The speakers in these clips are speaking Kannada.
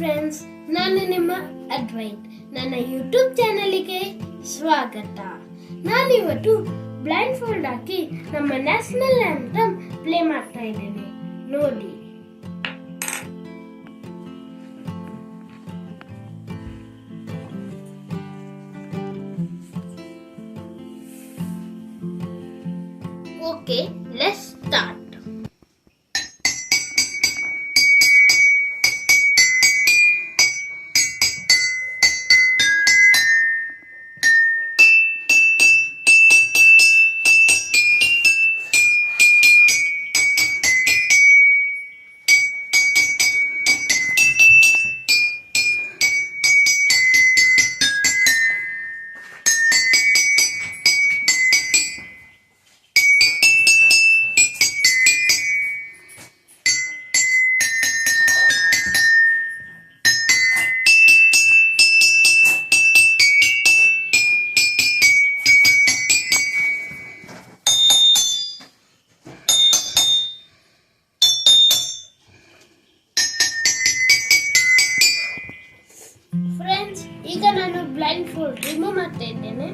ಫ್ರೆಂಡ್ಸ್, ನಾನು ನಿಮ್ಮ ಅಡ್ವೈಟ್. ನನ್ನ ಯೂಟ್ಯೂಬ್ ಚಾನಲ್ಗೆ ಸ್ವಾಗತ. ನಾನಿವತ್ತು ಬ್ಲೈಂಡ್ ಫೋಲ್ಡ್ ಹಾಕಿ ನಮ್ಮ ನ್ಯಾಷನಲ್ ಆಂಥಮ್ ಪ್ಲೇ ಮಾಡ್ತಾ ಇದ್ದೇನೆ, ನೋಡಿ. Okay, let's start. ಫ್ರೆಂಡ್ಸ್, ಈಗ ನಾನು ಬ್ಲೈಂಡ್ ಫೋಲ್ಡ್ ರಿಮೂವ್ ಮಾಡ್ತಾ ಇದ್ದೇನೆ.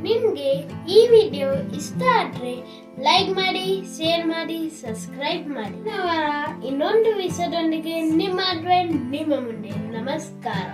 ನಿಮ್ಗೆ ಈ ವಿಡಿಯೋ ಇಷ್ಟ ಆದ್ರೆ ಲೈಕ್ ಮಾಡಿ, ಶೇರ್ ಮಾಡಿ, ಸಬ್ಸ್ಕ್ರೈಬ್ ಮಾಡಿ. ಇನ್ನೊಂದು ವಿಷಯದೊಂದಿಗೆ ನಿಮ್ಮ ಅಡ್ವೈಟ್ ನಿಮ್ಮ ಮುಂದೆ. ನಮಸ್ಕಾರ.